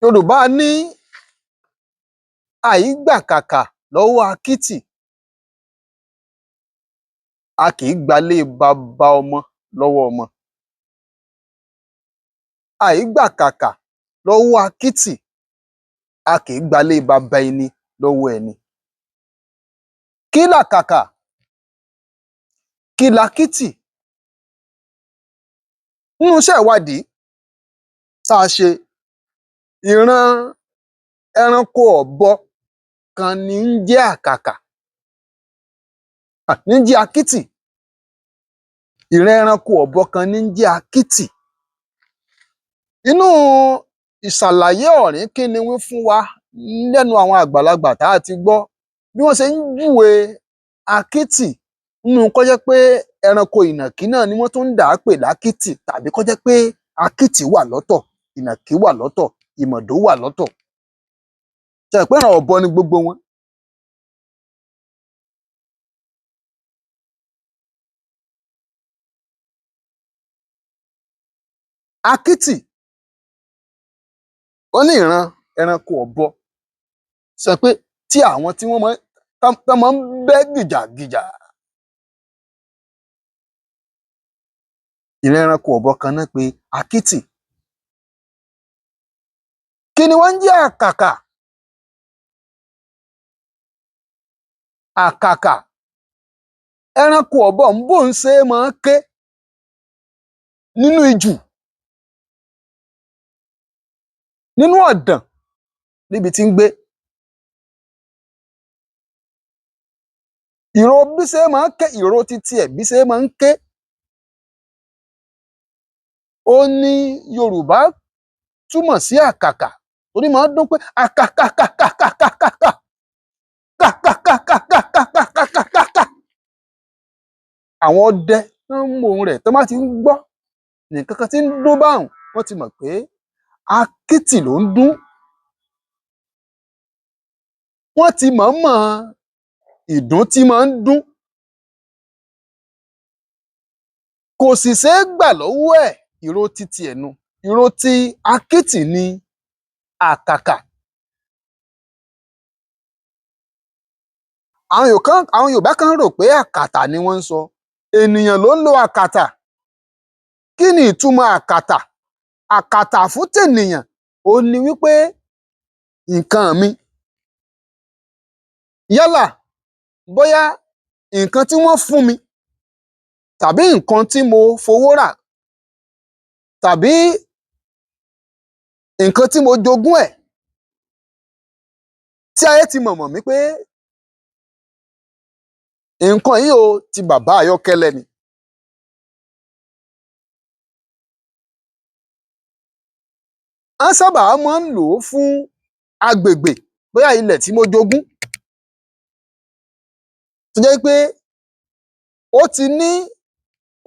Yorùbá ní àìgbàkàkà lọ́wọ́ akítì, a kì í gbalé baba ọmọ lọ́wọ́ ọmọ. Àìgbàkàkà lọ́wọ́ akítì, a kì í gbalé baba ẹni lọ́wọ́ ẹni. Kí làkàkà? Kí lakítì? Nínú iṣẹ́ ìwádìí tá a ṣe, ìran ẹranko ọ̀bọ kan ní ń jẹ́ àkàkà, ní ń jẹ́ akítì. Ìran ẹranko ọ̀bọ kan ní ń jẹ́ akítì. Inú ìṣàlàyé ọ̀rìnkìnniwí fún wa lẹ́nu àwọn àgbàlagbà tá a ti gbọ́ bí wọ́n ṣe ń júwe akítì nínú kó jẹ́ pé ẹranko ìnàkí náà ni wọ́n tún ń dà á pè lákítì, tàbí kó jẹ́ pé akítì wà lọ́tọ̀, ìnàkí wà lọ́tọ̀, ìmọ̀dó wà lọ́tọ̀. Ṣé ẹ pé ìran ọ̀bọ ni gbogbo wọn? Akítì ó ní ìran ẹranko ọ̀bọ, sọ pé tí àwọn tí wọ́n máa ń bẹ́ gìjàgìjà. Ìran ẹranko ọ̀bọ kan náà pé akítì. Kí ni wọ́n ń jẹ́ àkàkà? Àkàkà, ẹranko ọ̀bọ ń bò ń ṣe máa ń ké nínú ijù, nínú ọ̀dàn níbi tí ń gbé. Ìró bí ṣe máa ń ké, ìró titi ẹ̀ bí ṣe máa ń ké, ó ní Yorùbá túmọ̀ sí àkàkà, torí máa ń dún pé àkàkàkàkàkàkàkà kàkàkàkàkàkàkàkà. Àwọn ọdẹ tó ń mọ ohùn rẹ̀ tó bá ti ń gbọ́ nǹkan kan tí ń dún báhùn, wọ́n ti mọ̀ pé akítì ló ń dún. Wọ́n ti mọ̀ọ́mọ̀ ìdún tí máa ń dún. Kò sì ṣeé gbà lọ́wọ́ ẹ̀, ìró titi ẹ̀ nu. Ìró ti akítì ni àkàkà. Àwọn Yorùbá kan rò pé àkàtà ni wọ́n ń sọ. Ènìyàn ló ń lo àkàtà. Kí ni ìtumọ̀ àkàtà? Àkàtà fún tènìyàn ó ní wípé nǹkan mi. Yálà bóyá nǹkan tí wọ́n fún mi, tàbí nǹkan tí mo fowó rà, tàbí nǹkan tí mo jogún ẹ̀, tí ayé ti mọ̀ mí pé nǹkan yìí o ti Baba Ayokele ni. Wọ́n sábà máa ń lò ó fún agbègbè, bóyá ilẹ̀ tí mo jogún, tó jẹ́ pé ó ti ní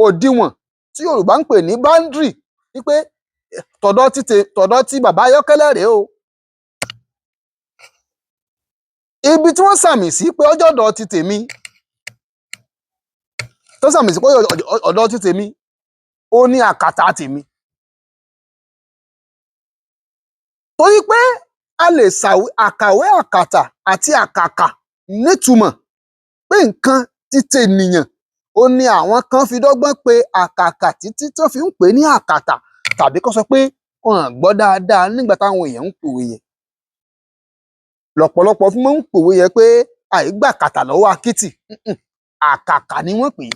òdiwọ̀n tí Yorùbá ń pè ní boundary, wípé tọ̀dọ̀ ti Baba Ayokele rèé o. Ibi tí wọ́n sàmì sí pé ọjọ́ ọ̀dọ̀ ti tèmi, tó sàmì sí pé ọ̀dọ̀ ti tèmi, ó ní àkàtà tèmi. Torí pé a lè àkàwé àkàtà àti àkàkà nítumọ̀ pé nǹkan ti tènìyàn, ó ní àwọn kan fi dọ́gbọ́n pé àkàkà títí tó fi ń pè ní àkàtà, tàbí kó sọ pé wọn ò gbọ́ dáadáa nígbà táwọn èèyàn ń pòwe yẹn. Lọ̀pọ̀lọpọ̀ fún máa ń pòwe yẹn pé àìgbàkàtà lọ́wọ́ akítì. Àkàkà ni wọ́n pè é.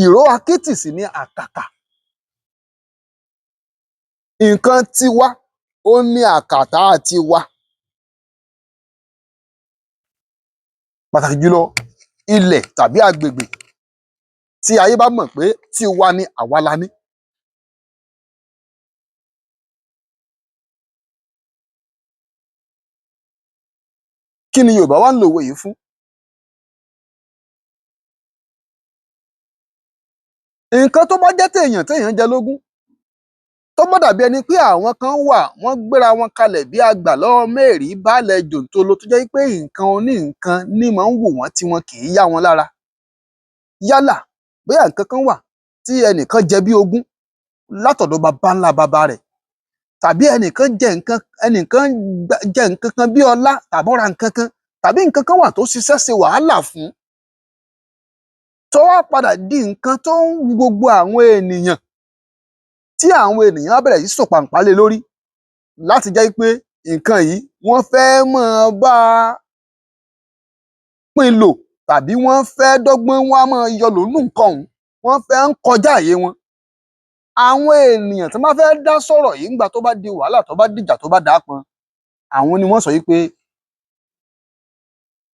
Ìró akítì sì ni àkàkà. Nǹkan tiwa ó ní àkàtà tiwa. Pàtàkì jùlọ ilẹ̀ tàbí agbègbè tí ayé bá mọ̀ pé tiwa ni, àwa la ní. Kí ni Yorùbá wá ń lo òwe yìí fún? Nǹkan tó bá jẹ́ téèyàn jẹ lógún, tó bá dàbí ẹni pé àwọn kan wà, wọ́n gbéra wọn kalẹ̀ bí àgbà lọ́wọ́ mẹ́rìí baálẹ̀ jòǹtolo, tó jẹ́ pé nǹkan oní nǹkan ní máa ń wò wọ́n tí wọn kì í yá wọn lára. Yálà bóyá nǹkan kan wà tí ẹnìkan jẹ bí ogún látọ̀dọ̀ baba ńlá baba rẹ̀, tàbí ẹnìkan jẹ nǹkan kan bí ọlá tàbí ó ra nǹkan kan tàbí nǹkan kan wà tó ṣiṣẹ́ ṣe wàhálà fún tó wá padà di nǹkan tó ń wu gbogbo àwọn ènìyàn tí àwọn ènìyàn á bẹ̀rẹ̀ sí sòpàǹpá lé lórí láti jẹ́ pé nǹkan yìí wọ́n fẹ́ máa bá a pín lò tàbí wọ́n fẹ́ dọ́gbọ́n wọn á máa yọ lòlú nǹkan ọ̀hún wọ́n fẹ́ ń kọjá àyè wọn. Àwọn ènìyàn tó bá fẹ́ dá sọ̀rọ̀ yìí ńgbà tó bá di wàhálà tó bá dìjà tó bá dà pọn àwọn ni wọ́n sọ wípé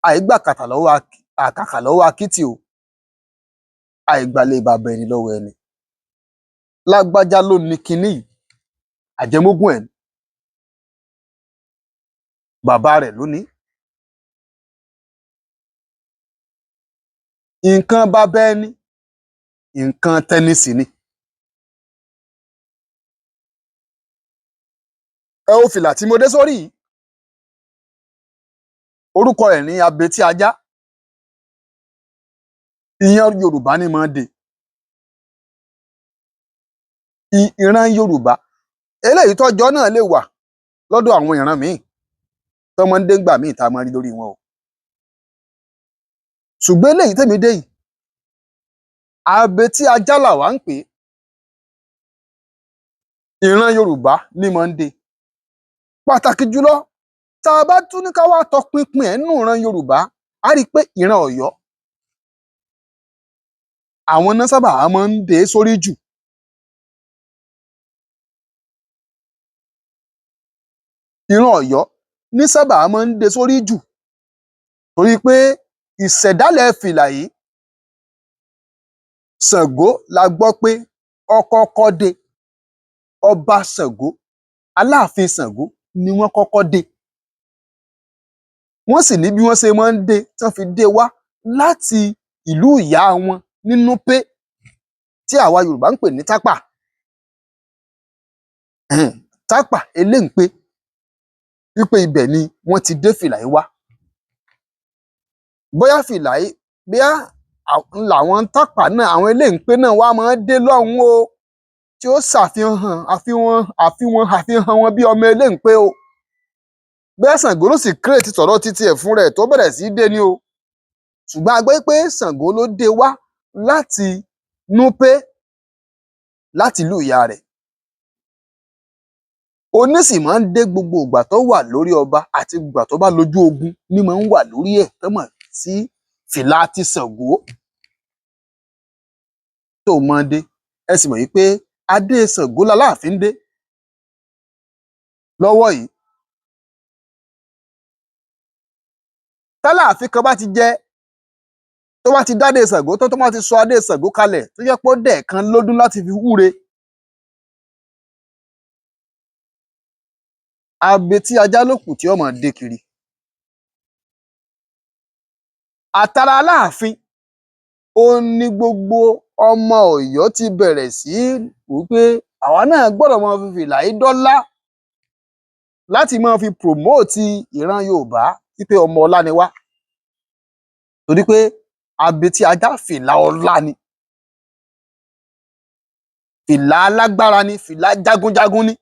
àìgbàkàtà lọ́wọ́ àkàkà lọ́wọ́ akítì o, àìgbàlẹ̀ bàbá ẹni lọ́wọ́ ẹni. Lágbájá ló ní kinní yìí, àjẹmógún ẹ̀ ni. Bàbá rẹ̀ ló ní. Nǹkan bàbá ẹni, nǹkan tẹni sì ni. Ẹ wo fìlà tí mo dé sórí yìí, orúkọ ẹ̀ ní abetí ajá. Ìyẹn Yorùbá ni máa ń dé. Ìran Yorùbá eléyìí tọ́jọ́ náà lè wà lọ́dọ̀ àwọn ìran míì tọ́mọ ń dé ńgbà míì tá a máa rí lórí wọn o. Ṣùgbọ́n eléyìí tèmi dé yìí, abetí ajá làwa ń pè é. Ìran Yorùbá ní máa ń dé. Pàtàkì jùlọ tá a bá tún ní ká wá tọpinpin ẹ̀ nínú ìran Yorùbá, á rí i pé ìran Ọ̀yọ́ àwọn náà sábà máa ń dé sórí jù. Ìran Ọ̀yọ́ ní sábà máa ń dé sórí jù torí pé ìṣẹ̀dálẹ̀ fìlà yìí Ṣàngó la gbọ́ pé ó kọ́kọ́ dé. Ọba Ṣàngó, Aláàfin Ṣàngó ni wọ́n kọ́kọ́ dé. Wọ́n sì ní bí wọ́n ṣe máa ń dé tí wọ́n fi dé wá láti ìlú ìyá wọn ní Núpé tí àwa Yorùbá ń pè ní Tápà. Tápà Eléǹpé, wípé ibẹ̀ ni wọ́n ti dé fìlà yìí wá. Bóyá fìlà yìí bóyá làwọn Tápà náà àwọn Eléǹpé náà wá máa ń dé lọ́hùn-ún o tí ó àfihàn wọn bí ọmọ Eléǹpé o. Bẹ́ẹ̀ Ṣàngó ló sì kírètì tọ̀dọ̀ títí ẹ̀ fún rẹ̀ tó bẹ̀rẹ̀ sí í dé ní o. Ṣùgbọ́n a gbọ́ pé Ṣàngó ló dé wá láti Núpé láti ìlú ìyá rẹ̀. Oní sì máa ń dé gbogbo ìgbà tó wà lórí ọba àti ìgbà tó bá lójú ogun ní máa ń wà lórí ẹ̀ tó mọ̀ sí fìlà ti Ṣàngó tó máa dé. Ẹ sì mọ̀ wípé adé Ṣàngó l'Aláàfin dé lọ́wọ́ yìí. T'Áláàfin kan bá ti jẹ tó bá ti dádé Ṣàngó tó máa ti sọ adé Ṣàngó kalẹ̀ tó jẹ́ pé ó dẹ̀ kan lọ́dún láti fi wúre. Abetí ajá ló kù tí ó máa dé kiri. Àtàrà Aláàfin ó ní gbogbo ọmọ Ọ̀yọ́ ti bẹ̀rẹ̀ sí wípé àwa náà gbọ́dọ̀ máa fi fìlà yìí dọ́lá láti máa fi promote ìran Yorùbá wípé ọmọ ọlá ni wá. Torí pé abetí ajá fìlà ọlá ni. Fìlà alágbára ni, fìlà jagunjagun ni.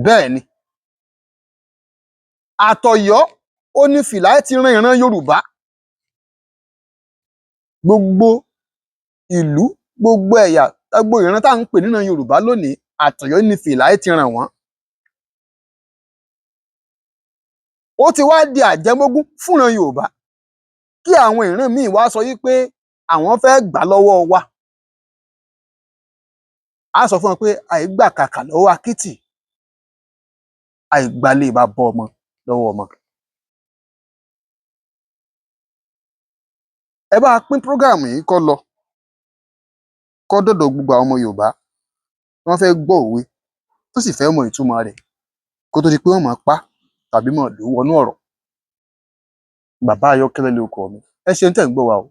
Bẹ́ẹ̀ ni. Àtọ̀yọ́ ó ní fìlà ti ran ìran Yorùbá. Gbogbo ìlú, gbogbo ẹ̀yà, gbogbo ìran tá à ń pè níran Yorùbá lónìí, Àtọ̀yọ́ ní fìlà ti ràn wọ́n. Ó ti wá di àjẹmógún fúnran Yorùbá kí àwọn ìran míì wá sọ wípé àwọn fẹ́ gbà lọ́wọ́ wa. A sọ fún wọn pé àìgbàkàkà lọ́wọ́ akítì, àìgbàlẹ̀ bàbá ọmọ lọ́wọ́ ọmọ. Ẹ bá pín prógráàmù yìí kó lọ kó dọ̀dọ̀ gbogbo àwọn ọmọ Yorùbá wọ́n fẹ́ gbọ́ òwe tó sì fẹ́ mọ ìtumọ̀ rẹ̀ kó tó di pé wọ́n máa pa tàbí máa lò wọnú ọ̀rọ̀. Baba Ayokele lórúkọ mi. Ẹ ṣeun tẹ́ ń gbọ́ wa o.